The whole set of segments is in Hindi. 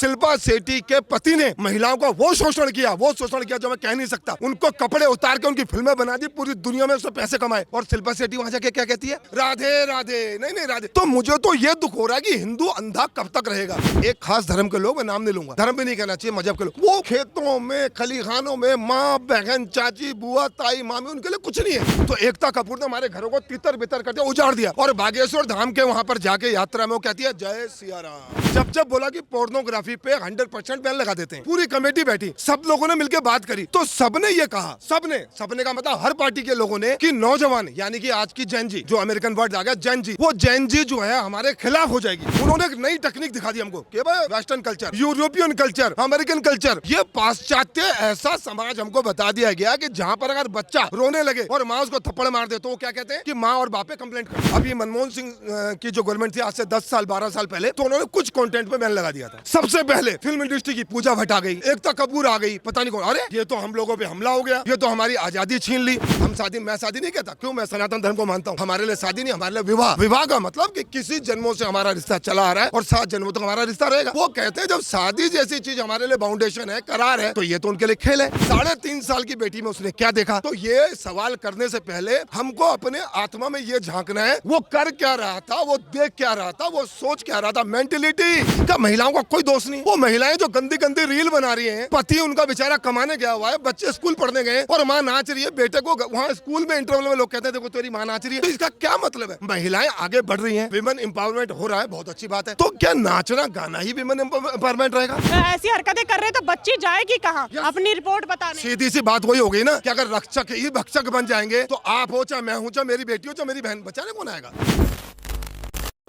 शिल्पा शेट्टी के पति ने महिलाओं का वो शोषण किया जो मैं कह नहीं सकता। उनको कपड़े उतार के उनकी फिल्में बना दी, पूरी दुनिया में उससे पैसे कमाए। और शिल्पा शेट्टी वहां जाके क्या कहती है? राधे राधे। नहीं राधे। तो मुझे तो ये दुख हो रहा है कि हिंदू अंधा कब तक रहेगा। एक खास धर्म के लोग, मैं नाम नहीं लूंगा, धर्म भी नहीं कहना चाहिए, मजहब के लोग, वो खेतों में खलिहानों में माँ बहन चाची बुआ ताई मामी उनके लिए कुछ नहीं है। तो एकता कपूर ने हमारे घरों को तितर बितर कर दिया, उजाड़ दिया। और बागेश्वर धाम के वहां पर जाके यात्रा में वो कहती है जय सिया राम। जब बोला कि पोर्नोग्राफी पे 100% बैन लगा देते हैं, पूरी कमेटी बैठी, सब लोगों ने मिलकर बात करी, तो सबने ये कहा, सबने का मतलब हर पार्टी के लोगों ने, कि नौजवान यानी कि आज की जैन जी, जो अमेरिकन वर्ड आ गया जैन जी, वो जैन जी जो है हमारे खिलाफ हो जाएगी। उन्होंने एक नई टेक्निक दिखा दी हमको कि भाई western culture, European culture, American culture, ये पाश्चात्य ऐसा समाज हमको बता दिया गया कि जहाँ पर अगर बच्चा रोने लगे और माँ उसको थप्पड़ मार दे तो वो क्या कहते हैं कि माँ और बाप पे कंप्लेंट कर। अभी मनमोहन सिंह की जो गवर्नमेंट थी आज से 10 साल 12 साल पहले, तो उन्होंने कुछ कंटेंट पे बैन लगा दिया था। सबसे पहले फिल्म इंडस्ट्री की पूजा भट्ट आ गई, एकता कपूर आ गई, पता नहीं कौन, अरे ये तो हम लोगों पे हमला हो गया, ये तो हमारी आजादी छीन ली। हम शादी, मैं शादी नहीं कहता, क्यों, मैं सनातन धर्म को मानता हूँ। हमारे लिए शादी नहीं, हमारे लिए विवाह। विवाह का मतलब कि किसी जन्मों से हमारा रिश्ता चला आ रहा है और 7 जन्मों तक हमारा रिश्ता रहेगा। वो कहते हैं जब शादी जैसी चीज हमारे लिए फाउंडेशन है, करार है, तो ये तो उनके लिए खेल है। 3.5 साल की बेटी में उसने क्या देखा? तो ये सवाल करने से पहले हमको अपने आत्मा में ये झांकना है, वो कर क्या रहा था, वो देख क्या रहा था, वो सोच क्या रहा था। मेंटेलिटी का महिलाओं का कोई दोष नहीं। वो महिलाएं जो गंदी गंदी रील बना रही हैं, पति उनका बेचारा कमाने गया हुआ है, बच्चे स्कूल पढ़ने गए और माँ नाच रही है, बेटे को वहाँ स्कूल में इंटरवल में लोग कहते हैं देखो तेरी माँ नाच रही है, तो इसका क्या मतलब है? महिलाएं आगे बढ़ रही हैं, विमेन एम्पावरमेंट हो रहा है, बहुत अच्छी बात है। तो क्या नाचना गाना ही विमेन एम्पावरमेंट रहेगा? ऐसी हरकतें कर रहे तो बच्ची जाएगी कहाँ अपनी रिपोर्ट बताने? सीधी सी बात वही हो गई ना कि अगर रक्षक ही भक्षक बन जाएंगे तो आप हो चाहे मैं हूँ चाहे मेरी बेटी हो चाहे मेरी बहन, बचाने कौन आएगा?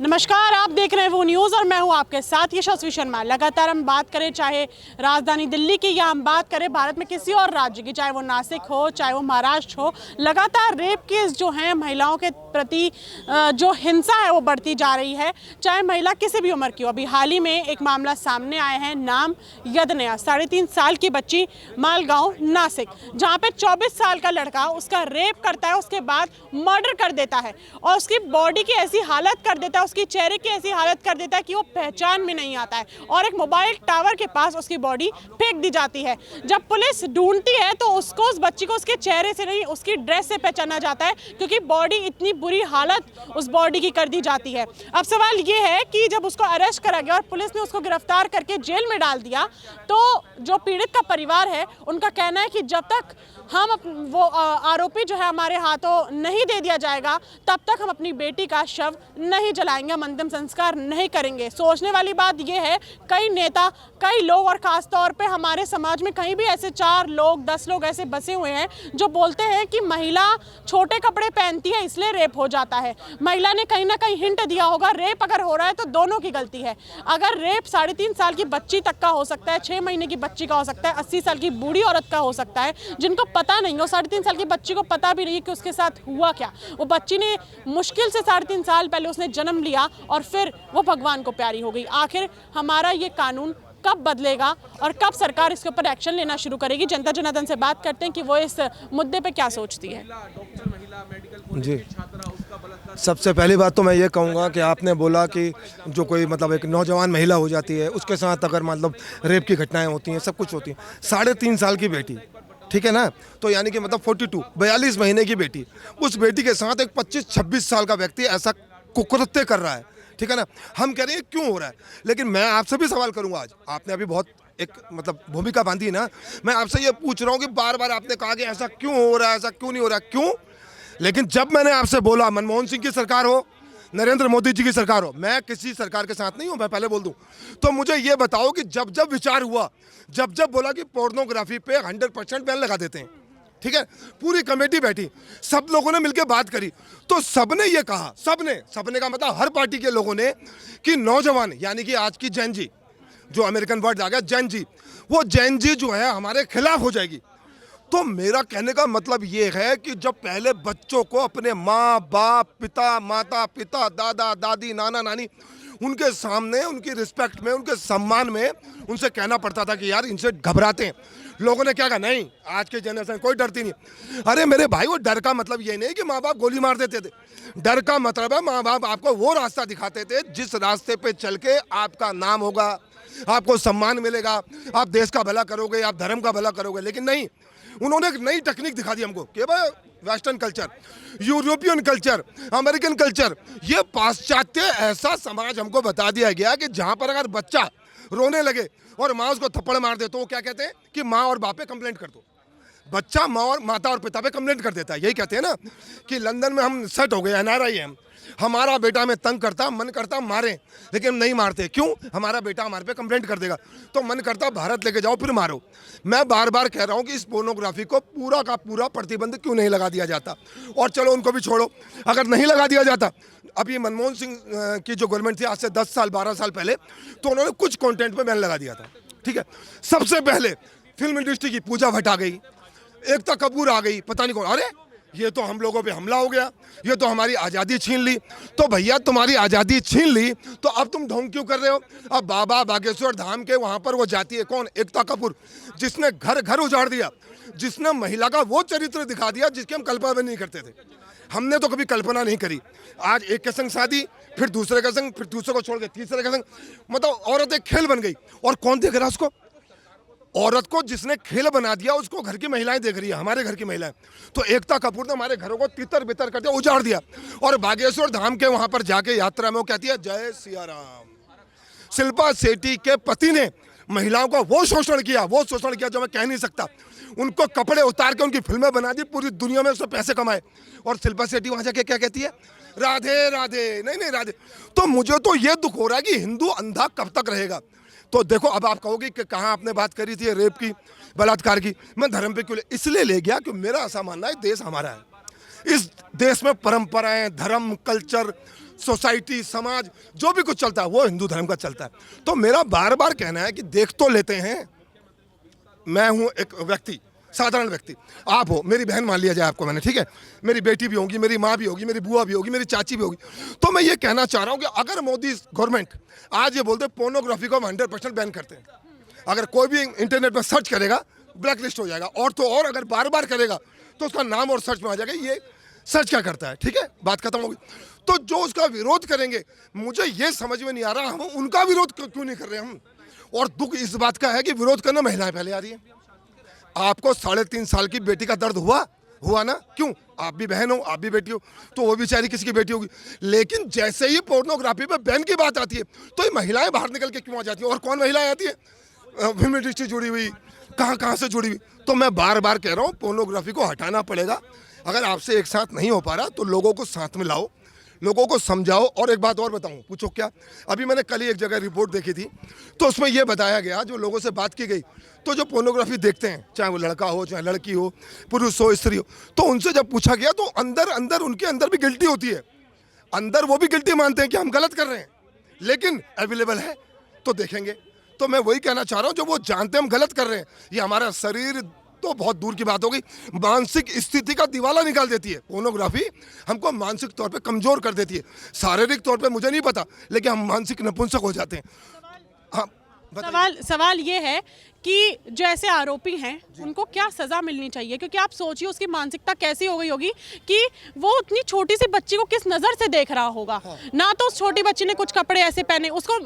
नमस्कार, आप देख रहे हैं वो न्यूज़ और मैं हूं आपके साथ यशस्वी शर्मा। लगातार हम बात करें चाहे राजधानी दिल्ली की या हम बात करें भारत में किसी और राज्य की, चाहे वो नासिक हो चाहे वो महाराष्ट्र हो, लगातार रेप केस जो हैं महिलाओं के प्रति जो हिंसा है वो बढ़ती जा रही है, चाहे महिला किसी भी उम्र की हो। अभी हाल ही में एक मामला सामने आया है, नाम यदनया, 3.5 साल की बच्ची, मालगांव नासिक, जहाँ पे 24 साल का लड़का उसका रेप करता है, उसके बाद मर्डर कर देता है और उसकी बॉडी की ऐसी हालत कर देता है, उसकी चेहरे की ऐसी हालत कर देता है कि वो पहचान में नहीं आता है और एक मोबाइल टावर के पास उसकी बॉडी फेंक दी जाती है। जब पुलिस ढूंढती है तो उसको, उस बच्ची को उसके चेहरे से नहीं उसकी ड्रेस से पहचाना जाता है, क्योंकि बॉडी इतनी बुरी हालत उस बॉडी की कर दी जाती है। अब सवाल ये है कि जब उसको अरेस्ट करा गया और पुलिस ने उसको गिरफ्तार करके जेल में डाल दिया, तो जो पीड़ित का परिवार है उनका कहना है कि जब तक हम वो आरोपी जो है हमारे हाथों नहीं दे दिया जाएगा तब तक हम अपनी बेटी का शव नहीं जलाएंगे, हम अंतिम संस्कार नहीं करेंगे। सोचने वाली बात यह है, कई नेता, कई लोग और खास तौर पे हमारे समाज में कहीं भी ऐसे 4 लोग 10 लोग ऐसे बसे हुए हैं जो बोलते हैं कि महिला छोटे कपड़े पहनती है इसलिए रेप हो जाता है। महिला ने कहीं ना कहीं हिंट दिया होगा, रेप अगर हो रहा है तो दोनों की गलती है। अगर रेप 3.5 साल की बच्ची तक का हो सकता है, 6 महीने की बच्ची का हो सकता है, 80 साल की बूढ़ी औरत का हो सकता है, जिनको पता नहीं हो, 3.5 साल की बच्ची को पता भी नहीं कि उसके साथ हुआ क्या। वो बच्ची ने मुश्किल से 3.5 साल पहले उसने जन्म लिया और फिर वो भगवान को प्यारी हो गई। आखिर हमारा ये कानून कब बदलेगा और कब सरकार इसके ऊपर एक्शन लेना शुरू करेगी? जनता जनार्दन से बात करते हैं कि वो इस मुद्दे पे क्या सोचती है। जी, सबसे पहली बात तो मैं ये कहूँगा कि आपने बोला कि जो कोई मतलब एक नौजवान महिला हो जाती है उसके साथ अगर मतलब रेप की घटनाएं होती हैं, सब कुछ होती हैं, 3.5 साल की बेटी, ठीक है ना, तो यानी कि मतलब 42 महीने की बेटी, उस बेटी के साथ एक 25-26 साल का व्यक्ति ऐसा कुकृत्य कर रहा है, ठीक है ना। हम कह रहे हैं क्यों हो रहा है, लेकिन मैं आपसे भी सवाल करूंगा। आज आपने अभी बहुत एक मतलब भूमिका बांधी ना, मैं आपसे ये पूछ रहा हूँ कि बार बार आपने कहा कि ऐसा क्यों हो रहा है, ऐसा क्यों नहीं हो रहा, क्यों? लेकिन जब मैंने आपसे बोला मनमोहन सिंह की सरकार हो, नरेंद्र मोदी जी की सरकार हो, मैं किसी सरकार के साथ नहीं हूं, मैं पहले बोल दूं, तो मुझे ये बताओ कि जब जब विचार हुआ, जब जब बोला कि पोर्नोग्राफी पे 100% बैन लगा देते हैं, ठीक है, पूरी कमेटी बैठी, सब लोगों ने मिलकर बात करी, तो सबने ये कहा, सबने का मतलब हर पार्टी के लोगों ने, कि नौजवान यानी कि आज की जैन जी, जो अमेरिकन वर्ड आ गया जैन जी, वो जैन जी जो है हमारे खिलाफ हो जाएगी। तो मेरा कहने का मतलब ये है कि जब पहले बच्चों को अपने माँ बाप, पिता माता पिता, दादा दादी, नाना नानी, उनके सामने, उनकी रिस्पेक्ट में, उनके सम्मान में उनसे कहना पड़ता था कि यार इनसे घबराते हैं। लोगों ने क्या कहा, नहीं आज के जनरेशन कोई डरती नहीं। अरे मेरे भाई, वो डर का मतलब ये नहीं कि माँ बाप गोली मार देते थे, डर का मतलब है माँ बाप आपको वो रास्ता दिखाते थे जिस रास्ते पे चल के आपका नाम होगा, आपको सम्मान मिलेगा, आप देश का भला करोगे, आप धर्म का भला करोगे। लेकिन नहीं, उन्होंने एक नई टेक्निक दिखा दी हमको कि भाई western culture, European culture, American culture, ये पाश्चात्य ऐसा समाज हमको बता दिया गया कि जहाँ पर अगर बच्चा रोने लगे और माँ उसको थप्पड़ मार दे तो वो क्या कहते हैं कि माँ और बाप पे कंप्लेंट कर दो। बच्चा माता और पिता पे कंप्लेंट कर देता है। यही कहते हैं ना कि लंदन में हम सेट हो गए, एनआरआई हैं, हमारा बेटा हमें तंग करता, मन करता मारें, लेकिन हम नहीं मारते। क्यों? हमारा बेटा हमारे पे कंप्लेंट कर देगा, तो मन करता भारत लेके जाओ फिर मारो। मैं बार बार कह रहा हूँ कि इस पोर्नोग्राफी को पूरा का पूरा प्रतिबंध क्यों नहीं लगा दिया जाता। और चलो उनको भी छोड़ो, अगर नहीं लगा दिया जाता, अभी मनमोहन सिंह की जो गवर्नमेंट थी आज से 10 साल 12 साल पहले, तो उन्होंने कुछ कंटेंट पे बैन लगा दिया था। ठीक है, सबसे पहले फिल्म इंडस्ट्री की पूजा भट्ट आ गई, एकता कपूर आ गई, पता नहीं कौन, अरे ये तो हम लोगों पे हमला हो गया, ये तो हमारी आज़ादी छीन ली। तो भैया तुम्हारी आज़ादी छीन ली तो अब तुम ढोंग क्यों कर रहे हो? अब बाबा बागेश्वर धाम के वहाँ पर वो जाती है कौन, एकता कपूर, जिसने घर घर उजाड़ दिया, जिसने महिला का वो चरित्र दिखा दिया जिसकी हम कल्पना भी नहीं करते थे। हमने तो कभी कल्पना नहीं करी। आज एक के संग शादी, फिर दूसरे के संग, फिर दूसरे को छोड़ के तीसरे के संग, मतलब औरत एक खेल बन गई। और कौन देख रहा है उसको? औरत को जिसने खेल बना दिया उसको घर की महिलाएं देख रही है, हमारे घर की महिलाएं। तो एकता कपूर ने हमारे घरों को तितर बितर कर दिया, उजाड़ दिया। और बागेश्वर धाम के वहां पर जाके यात्रा में वो कहती है जय सिया राम। शिल्पा शेट्टी के पति ने महिलाओं का वो शोषण किया जो मैं कह नहीं सकता। उनको कपड़े उतार के उनकी फिल्में बना दी, पूरी दुनिया में उससे पैसे कमाए। और शिल्पा शेट्टी वहां जाके क्या कहती है? राधे राधे, नहीं राधे। तो मुझे तो ये दुख हो रहा है कि हिंदू अंधा कब तक रहेगा। तो देखो, अब आप कहोगे कि कहाँ आपने बात करी थी रेप की, बलात्कार की। मैं धर्म पे क्यों इसलिए ले गया कि मेरा ऐसा मानना है देश हमारा है, इस देश में परंपराएं, धर्म, कल्चर, सोसाइटी, समाज जो भी कुछ चलता है वो हिंदू धर्म का चलता है। तो मेरा बार बार कहना है कि देख तो लेते हैं, मैं हूँ एक व्यक्ति, साधारण व्यक्ति, आप हो, मेरी बहन मान लिया जाए आपको मैंने, ठीक है, मेरी बेटी भी होगी, मेरी माँ भी होगी, मेरी बुआ भी होगी, मेरी चाची भी होगी। तो मैं ये कहना चाह रहा हूँ कि अगर मोदी गवर्नमेंट आज ये बोलते पोर्नोग्राफी को हम 100% बैन करते हैं, अगर कोई भी इंटरनेट पर सर्च करेगा ब्लैक लिस्ट हो जाएगा। और तो और अगर बार बार करेगा तो उसका नाम और सर्च में आ जाएगा, ये सर्च क्या करता है। ठीक है, बात खत्म होगी। तो जो उसका विरोध करेंगे, मुझे ये समझ में नहीं आ रहा हम उनका विरोध क्यों नहीं कर रहे हम। और दुख इस बात का है कि विरोध करने महिलाएं पहले आ रही है। आपको 3.5 साल की बेटी का दर्द हुआ ना? क्यों? आप भी बहन हो, आप भी बेटी हो, तो वो बेचारी किसी की बेटी होगी। लेकिन जैसे ही पोर्नोग्राफी पे बैन की बात आती है तो ये महिलाएं बाहर निकल के क्यों आ जाती हैं? और कौन महिलाएं आती है? फिल्म इंडस्ट्री जुड़ी हुई, कहाँ से जुड़ी हुई। तो मैं बार बार कह रहा हूँ पोर्नोग्राफी को हटाना पड़ेगा। अगर आपसे एक साथ नहीं हो पा रहा तो लोगों को साथ में लाओ, लोगों को समझाओ। और एक बात और बताऊं, पूछो क्या? अभी मैंने कल ही एक जगह रिपोर्ट देखी थी, तो उसमें यह बताया गया, जो लोगों से बात की गई, तो जो पोर्नोग्राफी देखते हैं, चाहे वो लड़का हो, चाहे लड़की हो, पुरुष हो, स्त्री हो, तो उनसे जब पूछा गया तो अंदर उनके अंदर भी गिल्टी होती है। अंदर वो भी गिल्टी मानते हैं कि हम गलत कर रहे हैं, लेकिन अवेलेबल है तो देखेंगे। तो मैं वही कहना चाह रहा हूँ, जो वो जानते हम गलत कर रहे हैं, ये हमारा शरीर तो बहुत दूर की बात हो गई, मानसिक स्थिति का दिवाला निकाल देती है। पोर्नोग्राफी हमको मानसिक तौर पे कमजोर कर देती है। शारीरिक तौर पे मुझे नहीं पता, लेकिन हम मानसिक नपुंसक हो जाते हैं। हाँ, सवाल ये है कि जो ऐसे आरोपी हैं उनको क्या सज़ा मिलनी चाहिए? क्योंकि आप सोचिए उसकी मानसिकता कैसी हो गई होगी कि वो उतनी छोटी सी बच्ची को किस नज़र से देख रहा होगा। हाँ। ना तो उस छोटी बच्ची ने कुछ कपड़े ऐसे पहने, उसको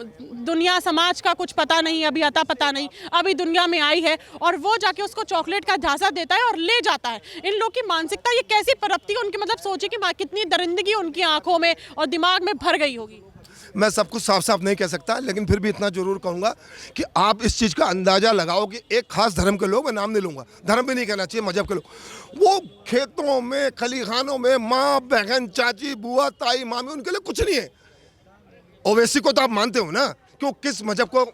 दुनिया समाज का कुछ पता नहीं, अभी अता पता नहीं, अभी दुनिया में आई है, और वो जाके उसको चॉकलेट का झांसा देता है और ले जाता है। इन लोग की मानसिकता ये कैसी पनपती है उनकी, मतलब सोचिए कि कितनी दरिंदगी उनकी आंखों में और दिमाग में भर गई होगी। मैं सब कुछ साफ साफ नहीं कह सकता, लेकिन फिर भी इतना जरूर कहूँगा कि आप इस चीज़ का अंदाज़ा लगाओ कि एक खास धर्म के लोग, मैं नाम नहीं लूँगा, धर्म भी नहीं कहना चाहिए, मजहब के लोग, वो खेतों में, खलिहानों में, माँ बहन, चाची, बुआ, ताई, मामी, उनके लिए कुछ नहीं है। ओवैसी को तो आप मानते हो ना, क्यों, किस मजहब को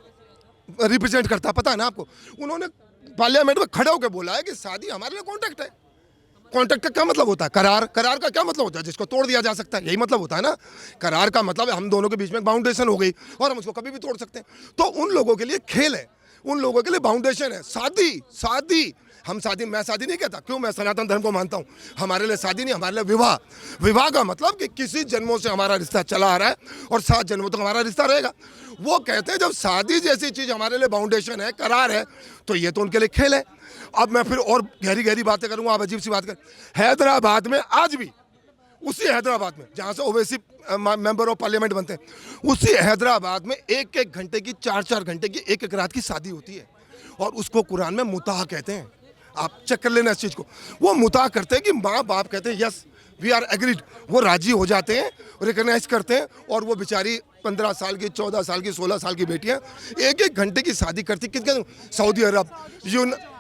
रिप्रेजेंट करता है पता है ना आपको? उन्होंने पार्लियामेंट में खड़े होकर बोला है कि शादी हमारे लिए कॉन्ट्रैक्ट है। कॉन्ट्रैक्ट का क्या मतलब होता है? करार का क्या मतलब होता है? जिसको तोड़ दिया जा सकता है, यही मतलब होता है ना। करार का मतलब है हम दोनों के बीच में बाउंडेशन हो गई और हम उसको कभी भी तोड़ सकते हैं। तो उन लोगों के लिए खेल है, उन लोगों के लिए बाउंडेशन है। शादी हम शादी, मैं शादी नहीं कहता, क्यों, मैं सनातन धर्म को मानता हूँ। हमारे लिए शादी नहीं, हमारे लिए विवाह का मतलब कि किसी जन्मों से हमारा रिश्ता चला आ रहा है और 7 जन्मों तक हमारा रिश्ता रहेगा। वो कहते हैं जब शादी जैसी चीज़ हमारे लिए बाउंडेशन है, करार है, तो ये तो उनके लिए खेल है। अब मैं फिर और गहरी बातें करूँगा, आप अजीब सी बात कर, हैदराबाद में आज भी उसी हैदराबाद में जहाँ से ओवैसी मेंबर ऑफ पार्लियामेंट बनते हैं, उसी हैदराबाद में 1-1 घंटे की, 4-4 घंटे की, 1-1 रात की शादी होती है और उसको कुरान में मुताह कहते हैं। आप चेक कर लेना इस चीज़ को। वो मुताह करते हैं कि माँ बाप कहते हैं यस वी आर एग्रीड, वो राजी हो जाते हैं, रिकग्नाइज करते हैं और वो बेचारी 15 साल की, 14 साल की, 16 साल की बेटियां 1-1 घंटे की शादी करती। कितने? सऊदी अरब,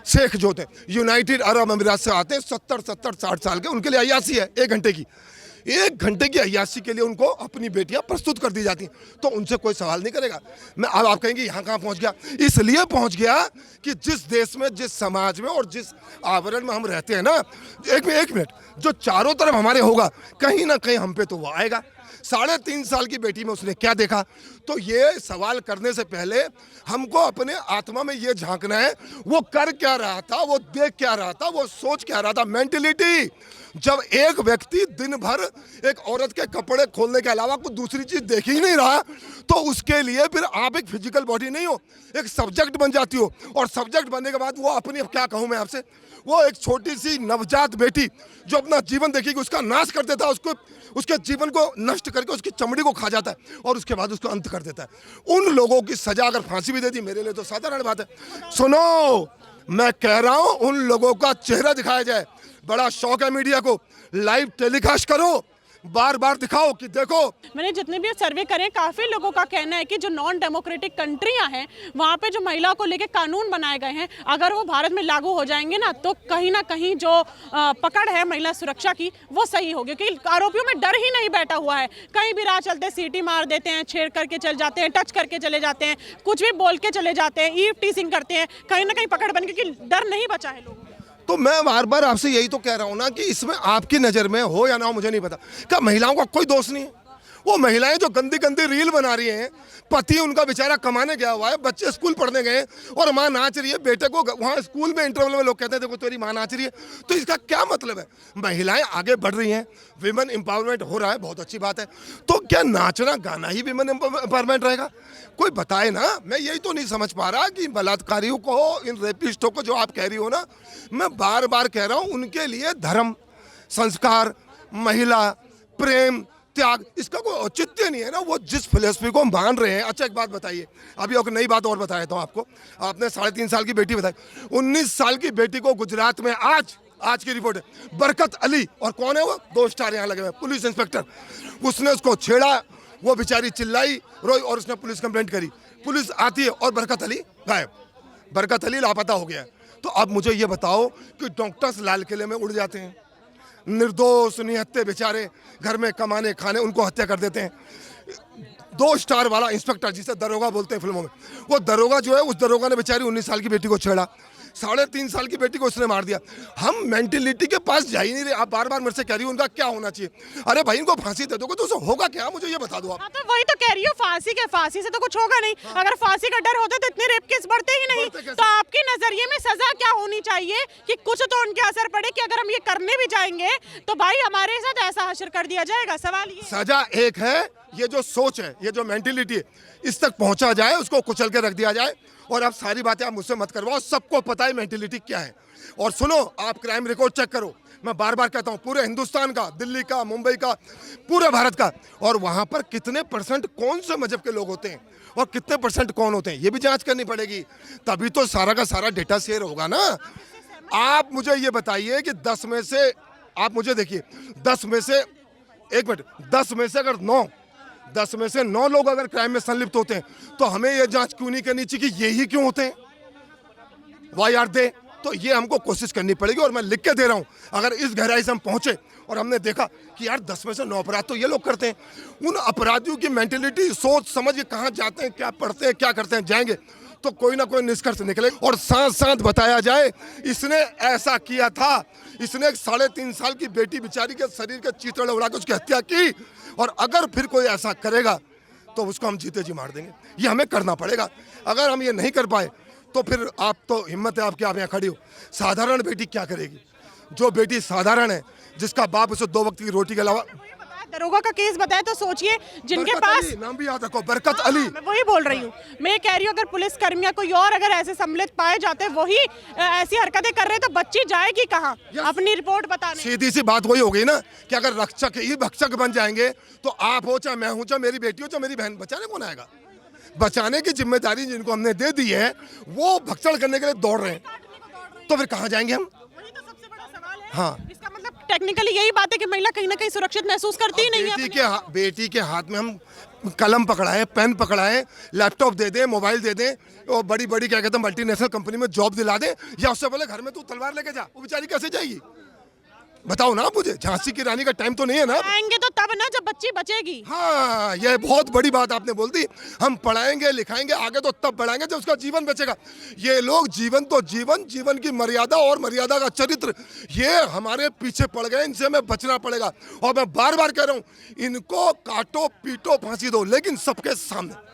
शेख जो होते हैं यूनाइटेड अरब अमीरात से आते हैं, 70-70, 60 साल के, उनके लिए अय्यासी है 1 घंटे की। 1 घंटे की अय्यासी के लिए उनको अपनी बेटियां प्रस्तुत कर दी जाती हैं। तो उनसे कोई सवाल नहीं करेगा। मैं अब आप कहेंगे यहाँ कहाँ पहुँच गया? इसलिए पहुँच गया कि जिस देश में, जिस समाज में और जिस आवरण में हम रहते हैं ना, एक मिनट, जो चारों तरफ हमारे होगा, कहीं ना कहीं हम पे तो वो आएगा। 3.5 साल की बेटी में उसने क्या देखा? तो ये सवाल करने से पहले हमको अपने आत्मा में ये झांकना है, वो कर क्या रहा था, वो देख क्या रहा था, वो सोच क्या रहा था। मेंटलिटी। जब एक व्यक्ति दिन भर एक औरत के कपड़े खोलने के अलावा कुछ दूसरी चीज देख ही नहीं रहा, तो उसके लिए फिर आप एक फिजिकल बॉडी नहीं हो, एक सब्जेक्ट बन जाती हो। और सब्जेक्ट बनने के बाद वो अपनी, अब क्या कहूँ मैं आपसे, वो एक छोटी सी नवजात बेटी जो अपना जीवन देखेगी, उसका नाश कर देता है, उसको, उसके जीवन को नष्ट करके उसकी चमड़ी को खा जाता है और उसके बाद उसको अंत कर देता है। उन लोगों की सजा अगर फांसी भी दे दी, मेरे लिए तो साधारण बात है। सुनो, मैं कह रहा हूं उन लोगों का चेहरा दिखाया जाए। बड़ा शौक है मीडिया को, लाइव टेलीकास्ट करो, बार बार दिखाओ कि देखो। मैंने जितने भी सर्वे करे, काफ़ी लोगों का कहना है कि जो नॉन डेमोक्रेटिक कंट्रियां हैं वहाँ पे जो महिला को लेके कानून बनाए गए हैं, अगर वो भारत में लागू हो जाएंगे ना, तो कहीं ना कहीं जो पकड़ है महिला सुरक्षा की वो सही होगी, क्योंकि आरोपियों में डर ही नहीं बैठा हुआ है। कहीं भी राह चलते सीटी मार देते हैं, छेड़ करके चले जाते हैं, टच करके चले जाते हैं, कुछ भी बोल के चले जाते हैं, ईव टीजिंग करते हैं, कहीं ना कहीं पकड़ बन, क्योंकि डर नहीं बचा है लोगों को। तो मैं बार बार आपसे यही तो कह रहा हूं ना कि इसमें आपकी नज़र में हो या ना हो मुझे नहीं पता, क्या महिलाओं का कोई दोष नहीं है? वो महिलाएं जो गंदी गंदी रील बना रही हैं, पति उनका बेचारा कमाने गया हुआ है, बच्चे स्कूल पढ़ने गए और माँ नाच रही है, बेटे को वहाँ स्कूल में इंटरवल में लोग कहते हैं देखो तेरी माँ नाच रही है। तो इसका क्या मतलब है? महिलाएं आगे बढ़ रही हैं, विमेन एम्पावरमेंट हो रहा है, बहुत अच्छी बात है। तो क्या नाचना गाना ही विमेन एम्पावरमेंट रहेगा? कोई बताए ना। मैं यही तो नहीं समझ पा रहा कि बलात्कारियों को, इन रेपिस्टों को जो आप कह रही हो ना, मैं बार बार कह रहा हूँ उनके लिए धर्म, संस्कार, महिला, प्रेम, त्याग, इसका कोई औचित्य नहीं है ना। वो जिस फिलॉसफी को मान रहे हैं। अच्छा एक बात बताइए, अभी एक नई बात और बताया था आपको। आपने 3.5 साल की बेटी बताई, 19 साल की बेटी को गुजरात में आज की रिपोर्ट है, बरकत अली, और कौन है वो? 2 स्टार यहाँ लगे हुए, पुलिस इंस्पेक्टर, उसने उसको छेड़ा, वो बेचारी चिल्लाई, रोई और उसने पुलिस कंप्लेंट करी। पुलिस आती है और बरकत अली गायब, बरकत अली लापता हो गया है। तो अब मुझे ये बताओ कि डॉक्टर्स लाल किले में उड़ जाते हैं, निर्दोष निहत्थे बेचारे घर में कमाने खाने, उनको हत्या कर देते हैं। 2 स्टार वाला इंस्पेक्टर, जिसे दरोगा बोलते हैं फिल्मों में, वो दरोगा जो है, उस दरोगा ने बेचारी 19 साल की बेटी को छेड़ा, 3.5 साल की बेटी को उसने मार दिया। हम मेंटेलिटी के पास जा ही नहीं रहे। आप बार बार मेरे से कह रही हो उनका क्या होना चाहिए। अरे भाई इनको फांसी दे दोगे तो उसे होगा क्या? मुझे ये बता दो आप। हाँ, तो वही तो कह रही हूँ, फांसी से तो कुछ होगा नहीं। अगर फांसी का डर होता तो इतने रेप केस बढ़ते ही नहीं। तो आपके नजरिए में सजा क्या होनी चाहिए कि कुछ तो उनके असर पड़े कि अगर हम ये करने भी जाएंगे तो भाई हमारे साथ ऐसा हश्र कर दिया जाएगा? सवाल ये। सजा एक है, ये जो सोच है, ये जो मेंटेलिटी है, इस तक पहुंचा जाए, उसको कुचल के रख दिया जाए। और अब सारी बातें आप मुझसे मत करवाओ, सबको पता है मेंटेलिटी क्या है। और सुनो, आप क्राइम रिकॉर्ड चेक करो, मैं बार बार कहता हूँ, पूरे हिंदुस्तान का, दिल्ली का, मुंबई का, पूरे भारत का, और वहाँ पर कितने % कौन से मजहब के लोग होते हैं और कितने % कौन होते हैं, ये भी जांच करनी पड़ेगी। तभी तो सारा का सारा डेटा शेयर होगा ना। आप मुझे ये बताइए कि 10 में से, आप मुझे देखिए, 10 में से, एक मिनट, 10 में से अगर 10 में से 9 लोग अगर क्राइम में संलिप्त होते हैं, तो हमें ये जांच क्यों नहीं करनी चाहिए कि ये ही क्यों होते हैं? Why are they? तो ये हमको कोशिश करनी पड़ेगी। और मैं लिख के दे रहा हूं, अगर इस गहराई से हम पहुंचे और हमने देखा कि यार 10 में से 9 अपराध तो ये लोग करते हैं, उन अपराधियों की मेंटेलिटी, सोच समझ के कहाँ जाते हैं, क्या पढ़ते हैं, क्या करते हैं, जाएंगे तो कोई ना कोई निष्कर्ष निकले। और साथ साथ बताया जाए इसने ऐसा किया था, इसने एक 3.5 साल की बेटी बेचारी के शरीर के चितड़ उड़ा के उसकी हत्या की, और अगर फिर कोई ऐसा करेगा तो उसको हम जीते जी मार देंगे। ये हमें करना पड़ेगा। अगर हम ये नहीं कर पाए तो फिर आप तो हिम्मत है आपकी, आप यहाँ खड़ी हो, साधारण बेटी क्या करेगी? जो बेटी साधारण है, जिसका बाप उसे 2 वक्त की रोटी के अलावा, दरोगा का केस बताया तो सोचिए जिनके बरकत पास अली, नाम भी याद रखो, बरकत अली। मैं वही बोल रही हूँ, मैं ये कह रही हूँ अगर पुलिस कर्मी या कोई और अगर ऐसे सम्मिलित पाए जाते वही ऐसी हरकतें कर रहे तो बच्ची जाएगी कहाँ अपनी रिपोर्ट बताने। सीधी सी बात वही हो गई ना कि अगर रक्षक ही भक्षक बन जाएंगे तो आप हो चाहे मैं हूं चाहे मेरी बेटी हो चाहे मेरी बहन, बचाने कौन आएगा? बचाने की जिम्मेदारी जिनको हमने दे दी है वो भक्षण करने के लिए दौड़ रहे हैं, तो फिर कहाँ जाएंगे हम? वही तो सबसे बड़ा सवाल है। हाँ। इसका मतलब टेक्निकली यही बात है कि महिला कहीं ना कहीं सुरक्षित महसूस करती ही नहीं है बेटी के हाथ में हम कलम पकड़ाए, पेन पकड़ाए, लैपटॉप दे दें, मोबाइल दे दें और बड़ी बड़ी क्या कहते हैं मल्टीनेशनल कंपनी में जॉब दिला दें, या उससे बोले घर में तू तलवार लेके जा, वो बेचारी कैसे जाएगी? बताओ ना मुझे, झांसी की रानी का टाइम तो नहीं है ना? आएंगे तो तब ना जब बच्ची बचेगी। हाँ, ये बहुत बड़ी बात आपने बोल दी। हम पढ़ाएंगे लिखाएंगे आगे तो तब बढ़ाएंगे जब उसका जीवन बचेगा। ये लोग जीवन तो जीवन, जीवन की मर्यादा और मर्यादा का चरित्र, ये हमारे पीछे पड़ गए, इनसे हमें बचना पड़ेगा। और मैं बार बार कह रहा हूँ, इनको काटो पीटो फांसी दो, लेकिन सबके सामने।